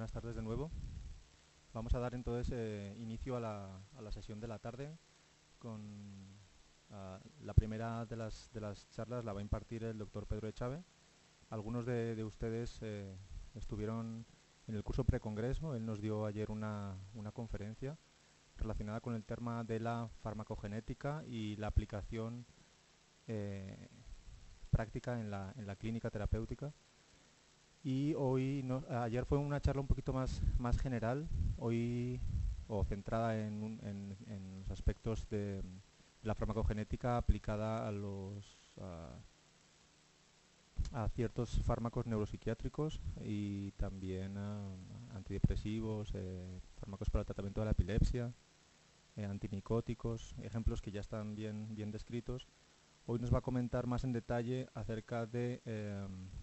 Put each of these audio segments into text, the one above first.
buenas tardes de nuevo. Vamos a dar entonces inicio a la sesión de la tarde con la primera de las charlas la va a impartir el doctor Pedro Echave. Algunos de ustedes estuvieron en el curso precongreso. Él nos dio ayer una conferencia relacionada con el tema de la farmacogenética y la aplicación práctica en la clínica terapéutica. Y ayer fue una charla un poquito más general, hoy o centrada en los aspectos de la farmacogenética aplicada a ciertos fármacos neuropsiquiátricos y también a antidepresivos, fármacos para el tratamiento de la epilepsia, antimicóticos, ejemplos que ya están bien descritos. Hoy nos va a comentar más en detalle acerca de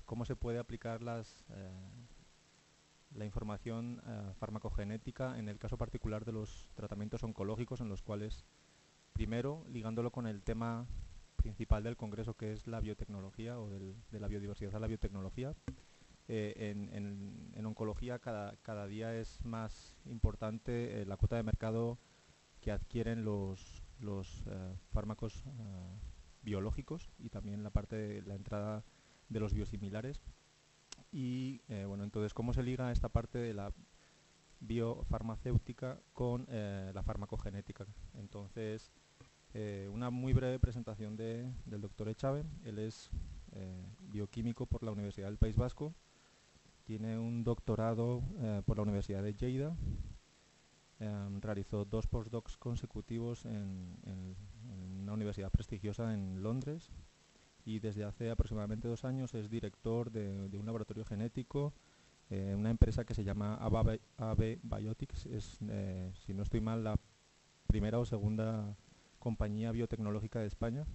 cómo se puede aplicar la información farmacogenética en el caso particular de los tratamientos oncológicos, en los cuales, primero, ligándolo con el tema principal del Congreso, que es la biotecnología o de la biodiversidad a la biotecnología. En oncología cada día es más importante la cuota de mercado que adquieren los fármacos biológicos y también la parte de la entrada de los biosimilares. Y bueno, entonces, ¿cómo se liga esta parte de la biofarmacéutica con la farmacogenética? Entonces, una muy breve presentación del doctor Echave. Él es bioquímico por la Universidad del País Vasco, tiene un doctorado por la Universidad de Lleida, realizó 2 postdocs consecutivos en una universidad prestigiosa en Londres y desde hace aproximadamente 2 años es director de un laboratorio genético, una empresa que se llama AB Biotics. Es, si no estoy mal, la primera o segunda compañía biotecnológica de España,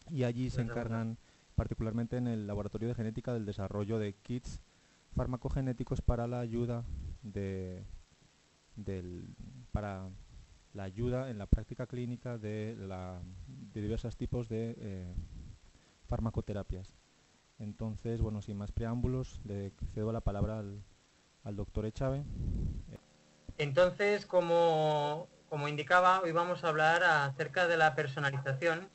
y allí se encargan particularmente en el laboratorio de genética del desarrollo de kits farmacogenéticos para la ayuda para la ayuda en la práctica clínica de diversos tipos de farmacoterapias. Entonces, bueno, sin más preámbulos, le cedo la palabra al doctor Echave. Entonces, como indicaba, hoy vamos a hablar acerca de la personalización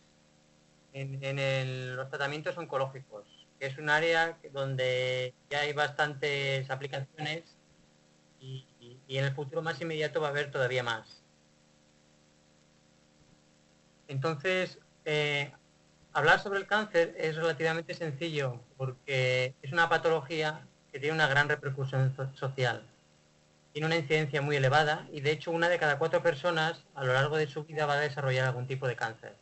en los tratamientos oncológicos, que es un área donde ya hay bastantes aplicaciones y en el futuro más inmediato va a haber todavía más. Entonces, hablar sobre el cáncer es relativamente sencillo porque es una patología que tiene una gran repercusión social. Tiene una incidencia muy elevada y, de hecho, 1 de cada 4 personas a lo largo de su vida va a desarrollar algún tipo de cáncer.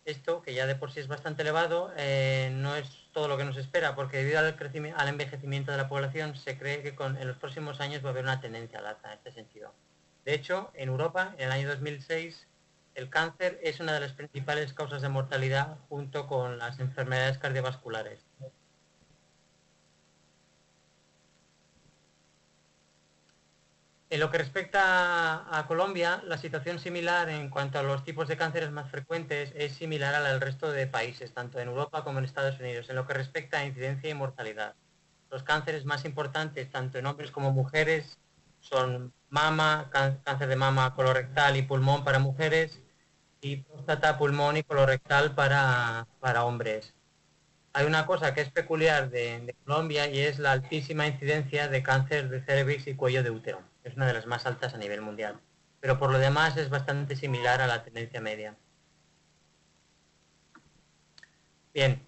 Esto, que ya de por sí es bastante elevado, no es todo lo que nos espera, porque debido al envejecimiento de la población se cree que en los próximos años va a haber una tendencia al alza en este sentido. De hecho, en Europa, en el año 2006, el cáncer es una de las principales causas de mortalidad junto con las enfermedades cardiovasculares. En lo que respecta a Colombia, la situación similar en cuanto a los tipos de cánceres más frecuentes es similar a la del resto de países, tanto en Europa como en Estados Unidos, en lo que respecta a incidencia y mortalidad. Los cánceres más importantes, tanto en hombres como mujeres, son mama, cáncer de mama, colorectal y pulmón para mujeres, y próstata, pulmón y colorectal para hombres. Hay una cosa que es peculiar de Colombia y es la altísima incidencia de cáncer de cervix y cuello de útero. Es una de las más altas a nivel mundial. Pero por lo demás es bastante similar a la tendencia media. Bien,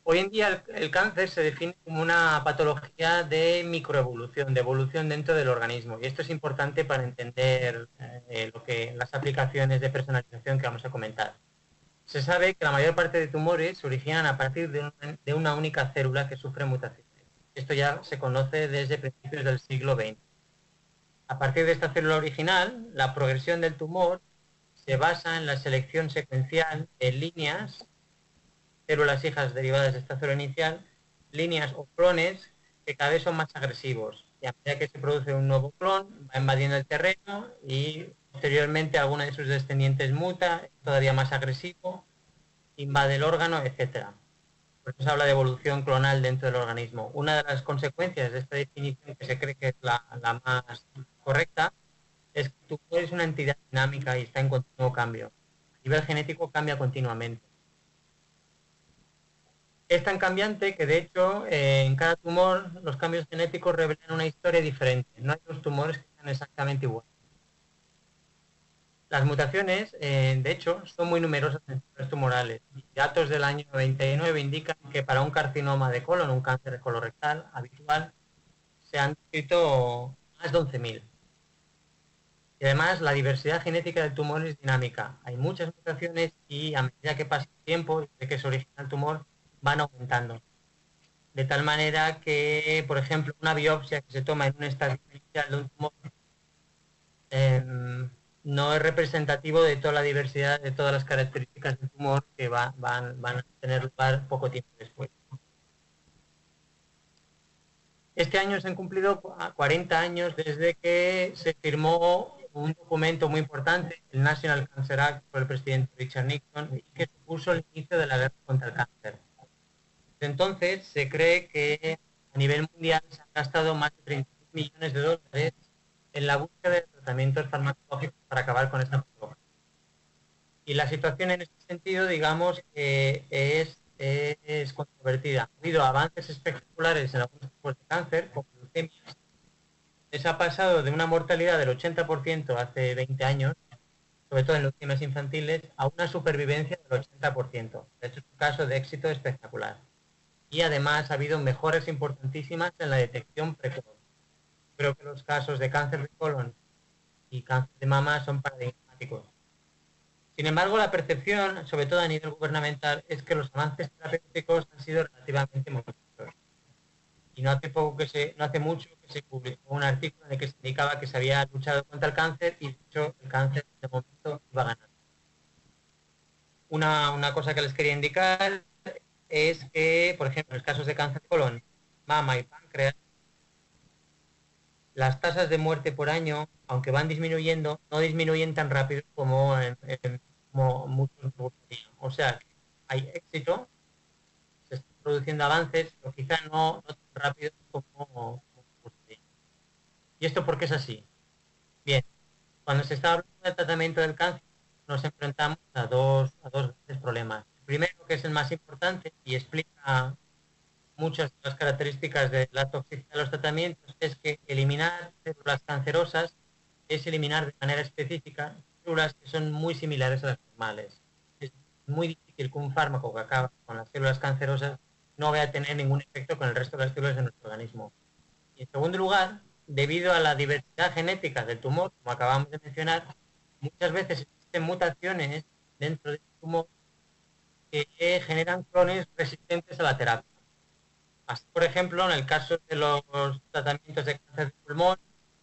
hoy en día el cáncer se define como una patología de microevolución, de evolución dentro del organismo. Y esto es importante para entender las aplicaciones de personalización que vamos a comentar. Se sabe que la mayor parte de tumores se originan a partir de una única célula que sufre mutaciones. Esto ya se conoce desde principios del siglo XX. A partir de esta célula original, la progresión del tumor se basa en la selección secuencial de líneas, células hijas derivadas de esta célula inicial, líneas o clones que cada vez son más agresivos. Y a medida que se produce un nuevo clon, va invadiendo el terreno y posteriormente alguno de sus descendientes muta, es todavía más agresivo, invade el órgano, etc. por eso se habla de evolución clonal dentro del organismo. Una de las consecuencias de esta definición, que se cree que es la más correcta, es que tu tumor es una entidad dinámica y está en continuo cambio. A nivel genético cambia continuamente. Es tan cambiante que, de hecho, en cada tumor los cambios genéticos revelan una historia diferente. No hay dos tumores que sean exactamente iguales. Las mutaciones, de hecho, son muy numerosas en tumores tumorales. Y datos del año 99 indican que para un carcinoma de colon, un cáncer colorectal habitual, se han descrito más de 11.000. Y además, la diversidad genética del tumor es dinámica. Hay muchas mutaciones y a medida que pasa el tiempo, desde que se origina el tumor, van aumentando. De tal manera que, por ejemplo, una biopsia que se toma en un estadio inicial de un tumor no es representativo de toda la diversidad, de todas las características del tumor que van a tener lugar poco tiempo después. Este año se han cumplido 40 años desde que se firmó un documento muy importante, el National Cancer Act, por el presidente Richard Nixon, y que supuso el inicio de la guerra contra el cáncer. Desde entonces se cree que a nivel mundial se han gastado más de 30 millones de dólares en la búsqueda de tratamientos farmacológicos para acabar con esta patología. Y la situación en este sentido, digamos, es controvertida. Ha habido avances espectaculares en algunos tipos de cáncer, como leucemias. Se ha pasado de una mortalidad del 80% hace 20 años, sobre todo en leucemias infantiles, a una supervivencia del 80%. De hecho, es un caso de éxito espectacular. Y además ha habido mejoras importantísimas en la detección precoz. Creo que los casos de cáncer de colon y cáncer de mama son paradigmáticos. Sin embargo, la percepción, sobre todo a nivel gubernamental, es que los avances terapéuticos han sido relativamente modestos. Y no hace mucho que se publicó un artículo en el que se indicaba que se había luchado contra el cáncer y, de hecho, el cáncer de momento iba ganando. Una cosa que les quería indicar es que, por ejemplo, en los casos de cáncer de colon, mama y páncreas, las tasas de muerte por año, aunque van disminuyendo, no disminuyen tan rápido como muchos nos gustaría. O sea, hay éxito, se están produciendo avances, pero quizá no tan rápido como nos gustaría. ¿Y esto por qué es así? Bien, cuando se está hablando del tratamiento del cáncer, nos enfrentamos a dos grandes problemas. El primero, que es el más importante y explica muchas de las características de la toxicidad de los tratamientos, es que eliminar células cancerosas es eliminar de manera específica células que son muy similares a las normales. Es muy difícil que un fármaco que acaba con las células cancerosas no vaya a tener ningún efecto con el resto de las células de nuestro organismo. Y en segundo lugar, debido a la diversidad genética del tumor, como acabamos de mencionar, muchas veces existen mutaciones dentro del tumor que generan clones resistentes a la terapia. Así, por ejemplo, en el caso de los tratamientos de cáncer de pulmón,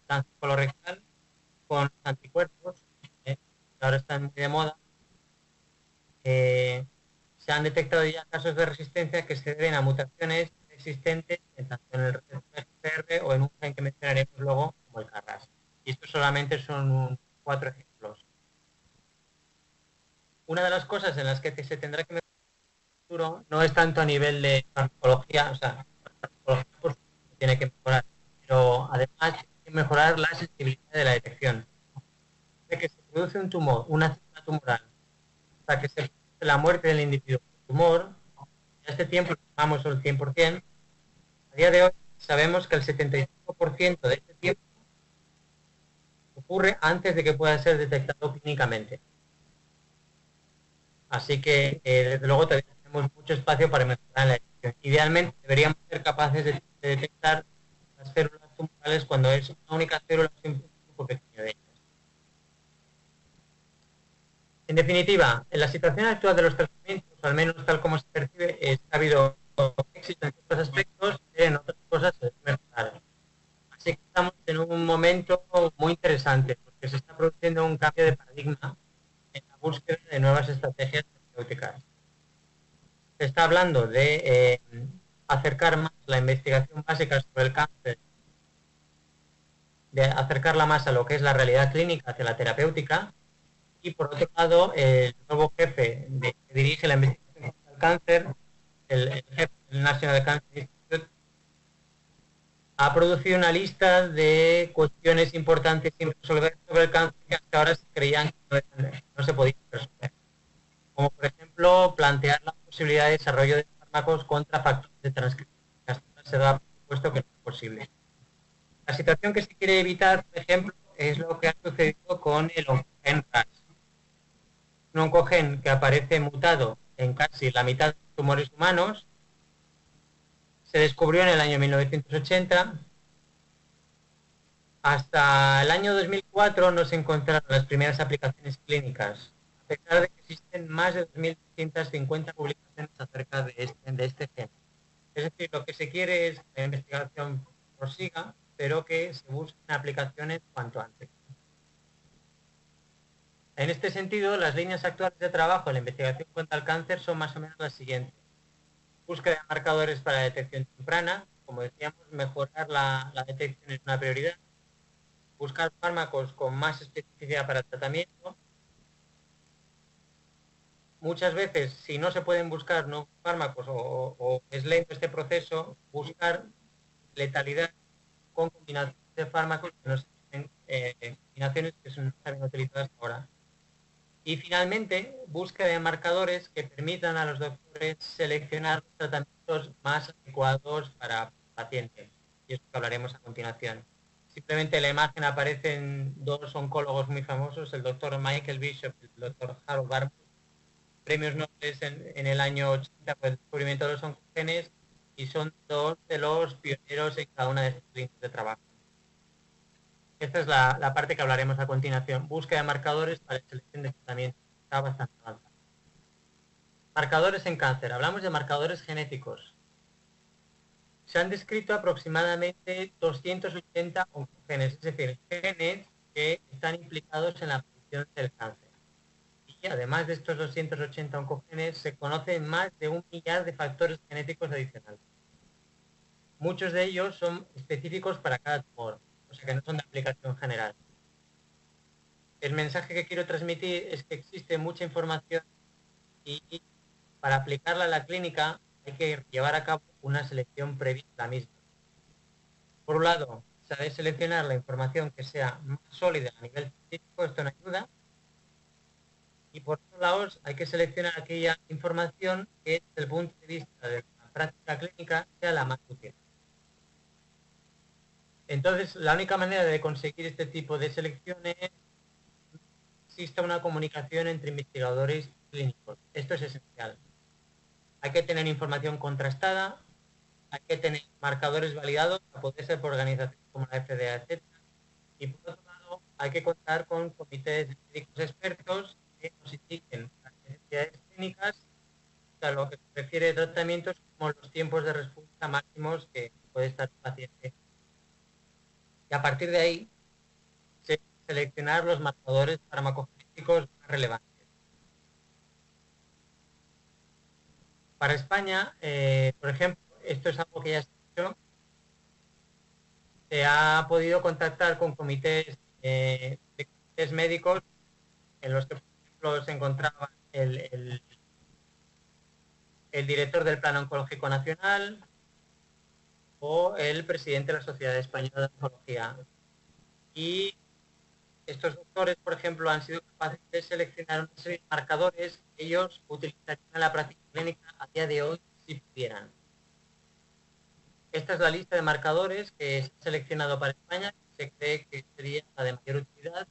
cáncer colorectal, con anticuerpos, que ahora están muy de moda, se han detectado ya casos de resistencia que se deben a mutaciones existentes tanto en el PCR o en un gen que mencionaremos luego, como el KRAS. Y estos solamente son 4 ejemplos. Una de las cosas en las que se tendrá que mejorar no es tanto a nivel de farmacología, o sea, la farmacología tiene que mejorar, pero además tiene que mejorar la sensibilidad de la detección. De que se produce un tumor, una célula tumoral, hasta que se produce la muerte del individuo por tumor, a este tiempo lo llamamos el 100%, a día de hoy sabemos que el 75% de este tiempo ocurre antes de que pueda ser detectado clínicamente. Así que, desde luego, todavía tenemos mucho espacio para mejorar la detección. Idealmente, deberíamos ser capaces de detectar las células tumorales cuando es una única célula, un grupo pequeño de ellas. En definitiva, en la situación actual de los tratamientos, al menos tal como se percibe, ha habido éxito en ciertos aspectos, en otras cosas se debe mejorar. Así que estamos en un momento muy interesante, porque se está produciendo un cambio de paradigma en la búsqueda de nuevas estrategias terapéuticas. Se está hablando de acercar más la investigación básica sobre el cáncer, de acercarla más a lo que es la realidad clínica hacia la terapéutica, y por otro lado, el nuevo jefe que dirige la investigación contra el cáncer el jefe del National Cancer Institute, ha producido una lista de cuestiones importantes sin resolver sobre el cáncer que hasta ahora se creían que no se podían resolver. Como por ejemplo, plantear la posibilidad de desarrollo de fármacos contra factores de transcripción, que hasta ahora se da por supuesto que no es posible. La situación que se quiere evitar, por ejemplo, es lo que ha sucedido con el oncogen RAS. Un oncogen que aparece mutado en casi la mitad de los tumores humanos. Se descubrió en el año 1980. Hasta el año 2004 no se encontraron las primeras aplicaciones clínicas, a pesar de que existen más de 2.250 publicaciones acerca de este gen. Es decir, lo que se quiere es que la investigación prosiga, pero que se busquen aplicaciones cuanto antes. En este sentido, las líneas actuales de trabajo en la investigación contra el cáncer son más o menos las siguientes. Búsqueda de marcadores para la detección temprana. Como decíamos, mejorar la detección es una prioridad. Buscar fármacos con más especificidad para el tratamiento. Muchas veces, si no se pueden buscar nuevos fármacos o es lento este proceso, buscar letalidad con combinaciones de fármacos que no se tienen, combinaciones que no se habían utilizado hasta ahora. Y finalmente, búsqueda de marcadores que permitan a los doctores seleccionar los tratamientos más adecuados para pacientes. Y esto que hablaremos a continuación. Simplemente en la imagen aparecen dos oncólogos muy famosos, el doctor Michael Bishop y el doctor Harold Barbour, premios Nobel en el año 80 por el descubrimiento de los oncogenes, y son dos de los pioneros en cada una de estas líneas de trabajo. Esta es la parte que hablaremos a continuación. Búsqueda de marcadores para selección de tratamiento. Está bastante avanzado. Marcadores en cáncer. Hablamos de marcadores genéticos. Se han descrito aproximadamente 280 oncogenes, es decir, genes que están implicados en la aparición del cáncer. Y además de estos 280 oncogenes, se conocen más de 1 millar de factores genéticos adicionales. Muchos de ellos son específicos para cada tumor, o sea que no son de aplicación general. El mensaje que quiero transmitir es que existe mucha información y para aplicarla a la clínica hay que llevar a cabo una selección previa a la misma. Por un lado, se ha de seleccionar la información que sea más sólida a nivel científico, esto no ayuda. Y por otro lado, hay que seleccionar aquella información que desde el punto de vista de la práctica clínica sea la más útil. Entonces, la única manera de conseguir este tipo de selecciones es que exista una comunicación entre investigadores clínicos. Esto es esencial. Hay que tener información contrastada, hay que tener marcadores validados, a poder ser por organizaciones como la FDA, etc. Y por otro lado, hay que contar con comités de médicos expertos que nos indiquen las necesidades clínicas, a lo que se refiere a tratamientos, como los tiempos de respuesta máximos que puede estar el paciente. Y a partir de ahí, seleccionar los marcadores farmacogenéticos más relevantes. Para España, por ejemplo, esto es algo que ya se ha hecho. Se ha podido contactar con comités médicos en los que, por ejemplo, se encontraba el director del Plan Oncológico Nacional o el presidente de la Sociedad Española de Oncología. Y estos doctores, por ejemplo, han sido capaces de seleccionar una serie de marcadores que ellos utilizarían en la práctica clínica a día de hoy si pudieran. Esta es la lista de marcadores que se ha seleccionado para España. Se cree que sería la de mayor utilidad,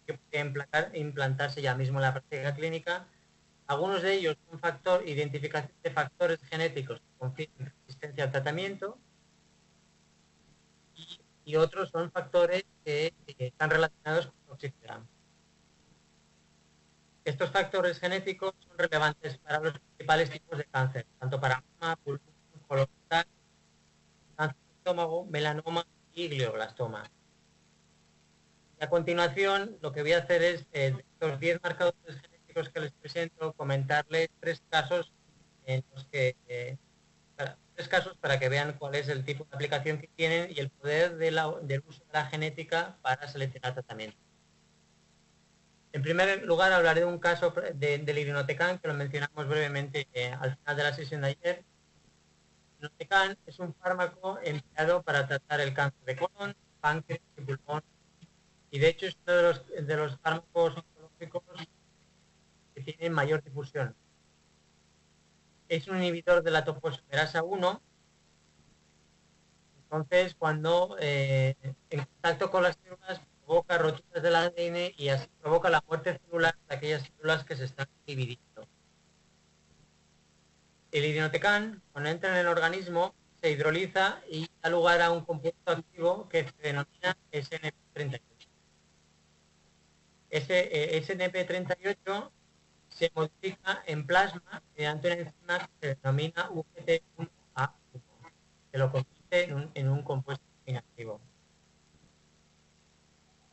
que puede implantarse ya mismo en la práctica clínica. Algunos de ellos son identificación de factores genéticos que confieren resistencia al tratamiento, y otros son factores que están relacionados con toxicidad. Estos factores genéticos son relevantes para los principales tipos de cáncer, tanto para mama, pulmón, colorectal, cáncer de estómago, melanoma y glioblastoma. Y a continuación, lo que voy a hacer es, de estos 10 marcadores genéticos que les presento, comentarles 3 casos en los que 3 casos para que vean cuál es el tipo de aplicación que tienen y el poder del uso de la genética para seleccionar tratamiento. En primer lugar, hablaré de un caso del irinotecan que lo mencionamos brevemente al final de la sesión de ayer. El irinotecan es un fármaco empleado para tratar el cáncer de colon, páncreas y pulmón, y de hecho es uno de los fármacos oncológicos que tienen mayor difusión. Es un inhibidor de la topoisomerasa 1. Entonces, cuando en contacto con las células provoca roturas del ADN y así provoca la muerte celular de aquellas células que se están dividiendo. El irinotecan, cuando entra en el organismo, se hidroliza y da lugar a un compuesto activo que se denomina SNP38. Ese SNP38 se modifica en plasma mediante una enzima que se denomina UGT1A1, que lo convierte en un compuesto inactivo.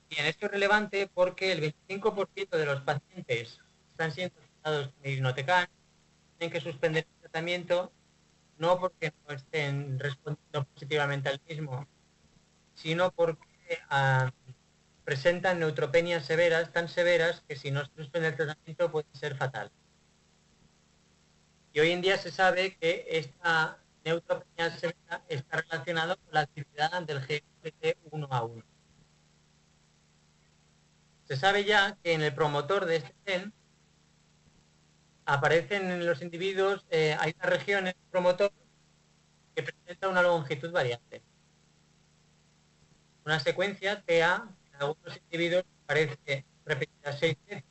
Bien, esto es relevante porque el 25% de los pacientes que están siendo tratados con irinotecan tienen que suspender el tratamiento no porque no estén respondiendo positivamente al mismo, sino porque presentan neutropenias severas, tan severas que si no se suspende el tratamiento puede ser fatal. Y hoy en día se sabe que esta neutropenia severa está relacionada con la actividad del GPT1A1. Se sabe ya que en el promotor de este gen aparecen en los individuos, hay una región en el promotor que presenta una longitud variable. Una secuencia TA en algunos individuos aparece repetida 6 veces,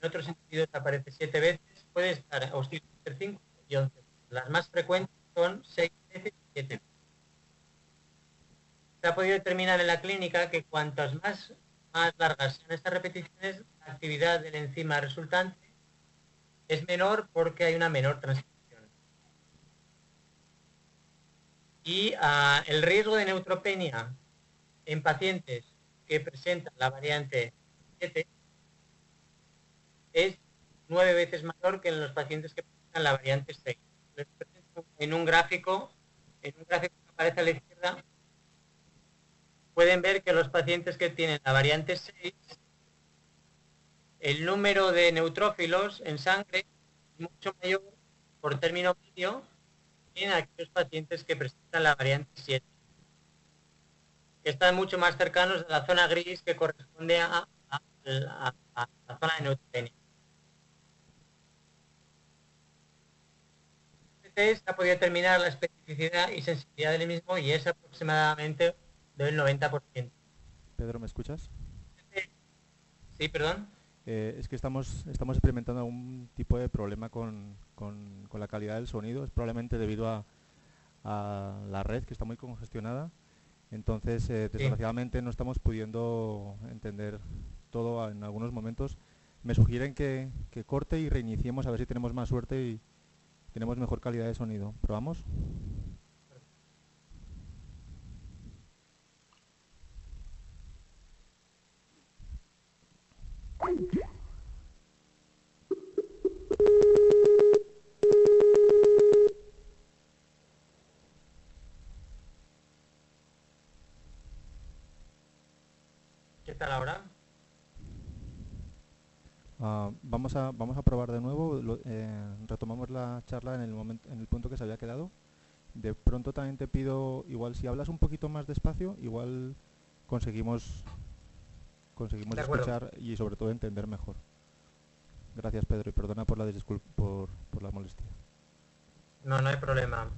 en otros individuos aparece 7 veces, puede estar oscilando entre 5 y 11 veces. Las más frecuentes son 6 veces y 7 veces. Se ha podido determinar en la clínica que cuantas más largas sean estas repeticiones, la actividad de la enzima resultante es menor porque hay una menor transcripción. Y el riesgo de neutropenia en pacientes que presentan la variante 7 es 9 veces mayor que en los pacientes que presentan la variante 6. En un gráfico que aparece a la izquierda, pueden ver que los pacientes que tienen la variante 6, el número de neutrófilos en sangre es mucho mayor por término medio en aquellos pacientes que presentan la variante 7, que están mucho más cercanos a la zona gris que corresponde a la zona de neutropenia. Se ha podido determinar la especificidad y sensibilidad del mismo y es aproximadamente del 90%. Pedro, ¿me escuchas? Sí, perdón. Es que estamos experimentando algún tipo de problema con la calidad del sonido. Es probablemente debido a la red, que está muy congestionada. Entonces, Sí. desgraciadamente no estamos pudiendo entender todo en algunos momentos. Me sugieren que corte y reiniciemos a ver si tenemos más suerte y tenemos mejor calidad de sonido. ¿Probamos? ¿Qué tal ahora? Vamos a probar de nuevo. Retomamos la charla en el punto que se había quedado. De pronto también te pido, igual si hablas un poquito más despacio, igual conseguimos De acuerdo. escuchar y sobre todo entender mejor. Gracias, Pedro, y perdona por por la molestia. No, no hay problema.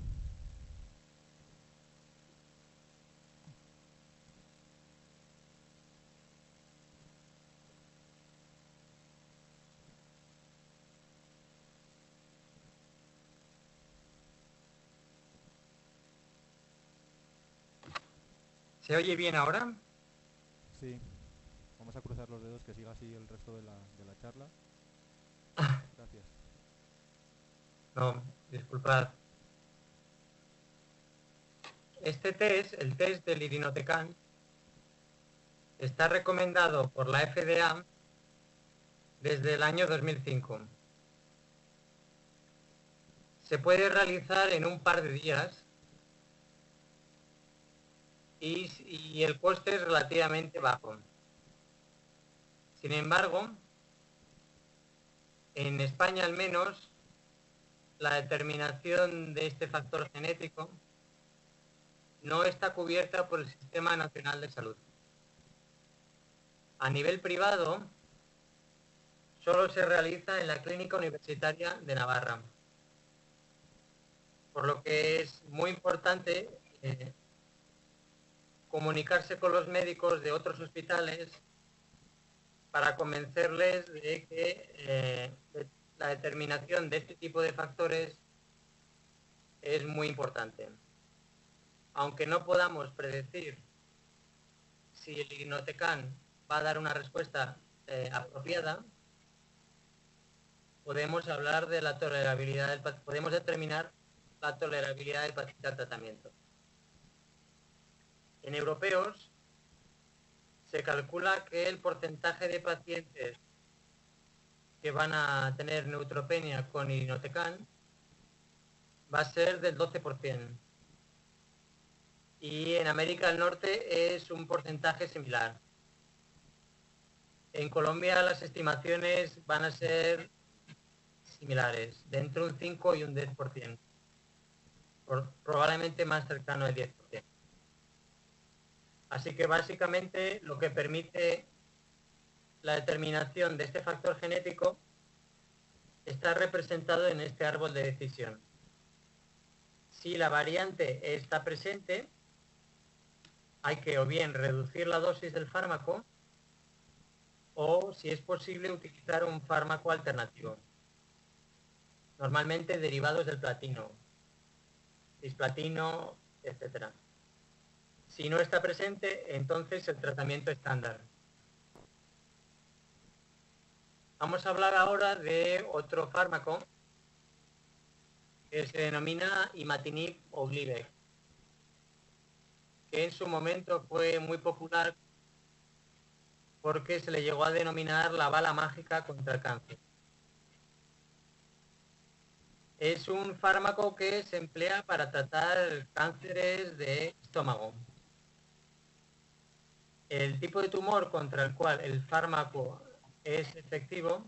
¿Se oye bien ahora? Sí, vamos a cruzar los dedos que siga así el resto de la charla. Gracias. No, disculpad. Este test, el test del irinotecan, está recomendado por la FDA desde el año 2005. Se puede realizar en un par de días y el coste es relativamente bajo. Sin embargo, En España, al menos, la determinación de este factor genético no está cubierta por el Sistema Nacional de Salud. A nivel privado, solo se realiza en la Clínica Universitaria de Navarra, por lo que es muy importante comunicarse con los médicos de otros hospitales para convencerles de que la determinación de este tipo de factores es muy importante. Aunque no podamos predecir si el irinotecan va a dar una respuesta apropiada, podemos hablar de la tolerabilidad del paciente, podemos determinar la tolerabilidad del paciente al tratamiento. En europeos se calcula que el porcentaje de pacientes que van a tener neutropenia con irinotecan va a ser del 12%. Y en América del Norte es un porcentaje similar. En Colombia las estimaciones van a ser similares, de entre un 5 y un 10%, probablemente más cercano al 10%. Así que básicamente lo que permite la determinación de este factor genético está representado en este árbol de decisión. Si la variante está presente, hay que o bien reducir la dosis del fármaco o, si es posible, utilizar un fármaco alternativo, normalmente derivados del platino, cisplatino, etc. Si no está presente, entonces el tratamiento estándar. Vamos a hablar ahora de otro fármaco que se denomina imatinib o Gleevec, que en su momento fue muy popular porque se le llegó a denominar la bala mágica contra el cáncer. Es un fármaco que se emplea para tratar cánceres de estómago. El tipo de tumor contra el cual el fármaco es efectivo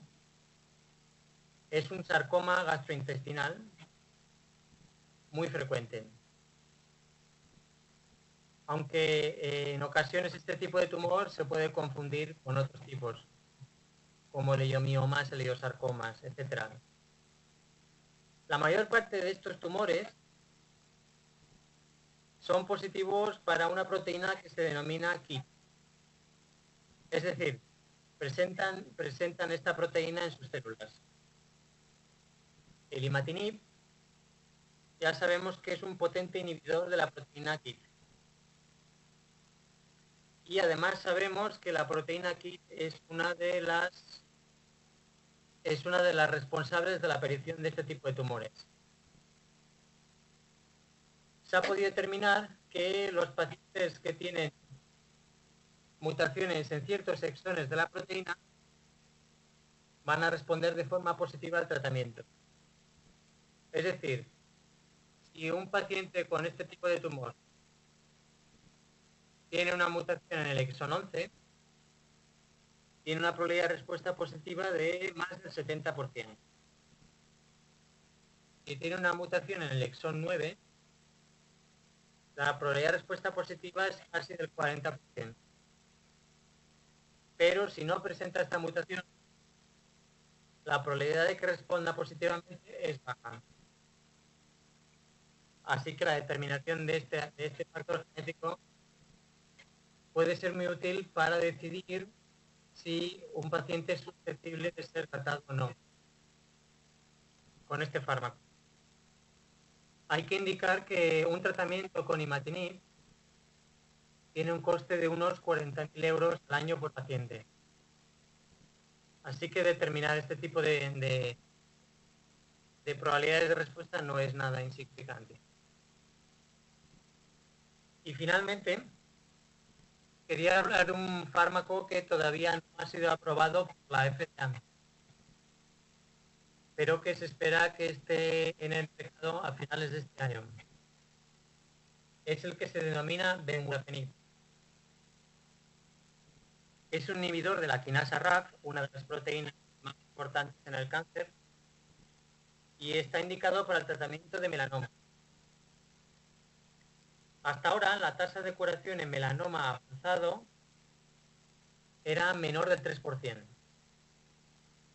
es un sarcoma gastrointestinal muy frecuente. Aunque en ocasiones este tipo de tumor se puede confundir con otros tipos, como leiomiomas, leiosarcomas, etc. La mayor parte de estos tumores son positivos para una proteína que se denomina KIT. Es decir, presentan esta proteína en sus células. El imatinib ya sabemos que es un potente inhibidor de la proteína KIT. Y además sabemos que la proteína KIT es una de las responsables de la aparición de este tipo de tumores. Se ha podido determinar que los pacientes que tienen mutaciones en ciertos exones de la proteína van a responder de forma positiva al tratamiento. Es decir, si un paciente con este tipo de tumor tiene una mutación en el exón 11, tiene una probabilidad de respuesta positiva de más del 70%. Si tiene una mutación en el exón 9, la probabilidad de respuesta positiva es casi del 40%. Pero si no presenta esta mutación, la probabilidad de que responda positivamente es baja. Así que la determinación de este factor genético puede ser muy útil para decidir si un paciente es susceptible de ser tratado o no con este fármaco. Hay que indicar que un tratamiento con imatinib tiene un coste de unos 40.000 euros al año por paciente. Así que determinar este tipo de probabilidades de respuesta no es nada insignificante. Y finalmente, quería hablar de un fármaco que todavía no ha sido aprobado por la FDA, pero que se espera que esté en el mercado a finales de este año. Es el que se denomina vemurafenib. Es un inhibidor de la quinasa RAF, una de las proteínas más importantes importantes en el cáncer y está indicado para el tratamiento de melanoma. Hasta ahora, la tasa de curación en melanoma avanzado era menor del 3%.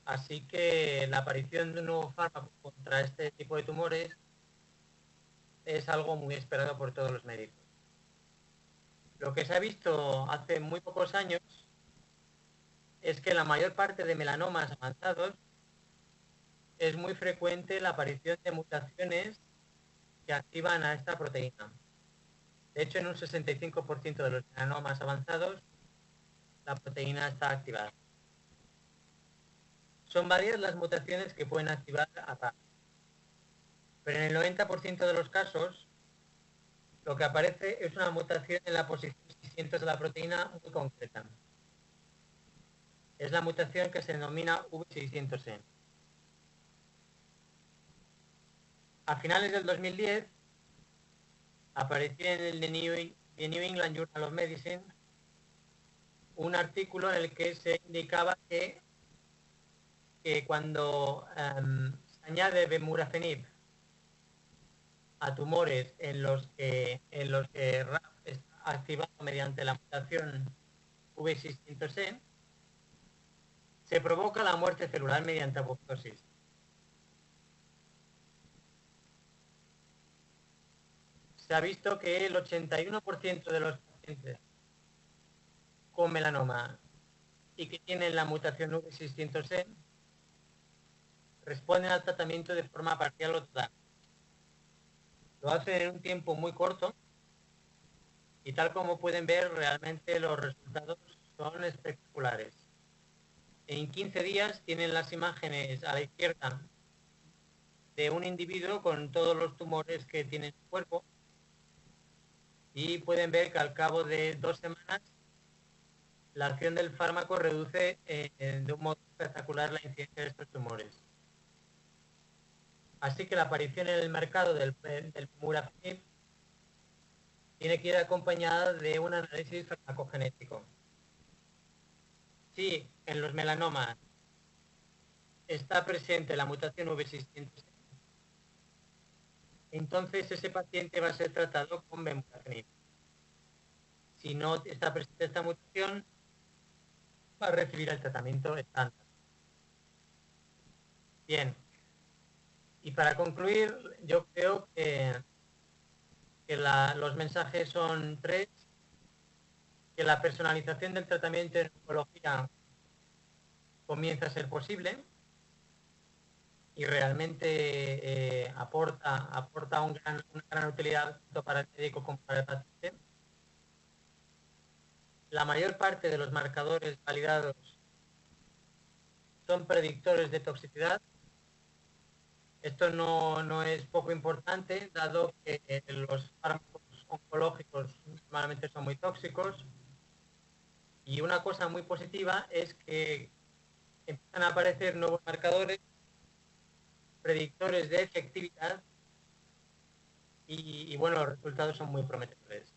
Así que la aparición de un nuevo fármaco contra este tipo de tumores es algo muy esperado por todos los médicos. Lo que se ha visto hace muy pocos años es que en la mayor parte de melanomas avanzados es muy frecuente la aparición de mutaciones que activan a esta proteína. De hecho, en un 65% de los melanomas avanzados, la proteína está activada. Son varias las mutaciones que pueden activar a TAC, pero en el 90% de los casos, lo que aparece es una mutación en la posición 600 de la proteína muy concreta. Es la mutación que se denomina V600E. A finales del 2010, apareció en el The New England Journal of Medicine un artículo en el que se indicaba que cuando se añade bemurafenib a tumores en los que RAF está activado mediante la mutación V600E, se provoca la muerte celular mediante apoptosis. Se ha visto que el 81% de los pacientes con melanoma y que tienen la mutación V600E responden al tratamiento de forma parcial o total. Lo hacen en un tiempo muy corto y tal como pueden ver, realmente los resultados son espectaculares. En 15 días tienen las imágenes a la izquierda de un individuo con todos los tumores que tiene en su cuerpo y pueden ver que al cabo de 2 semanas la acción del fármaco reduce de un modo espectacular la incidencia de estos tumores. Así que la aparición en el mercado del bemurafenib tiene que ir acompañada de un análisis farmacogenético. Si en los melanomas está presente la mutación V600, entonces ese paciente va a ser tratado con bemurafenib. Si no está presente esta mutación, va a recibir el tratamiento estándar. Bien. Y para concluir, yo creo que los mensajes son 3, que la personalización del tratamiento en oncología comienza a ser posible y realmente aporta una gran utilidad tanto para el médico como para el paciente. La mayor parte de los marcadores validados son predictores de toxicidad. Esto no es poco importante, dado que los fármacos oncológicos normalmente son muy tóxicos. Y una cosa muy positiva es que empiezan a aparecer nuevos marcadores predictores de efectividad y bueno, los resultados son muy prometedores.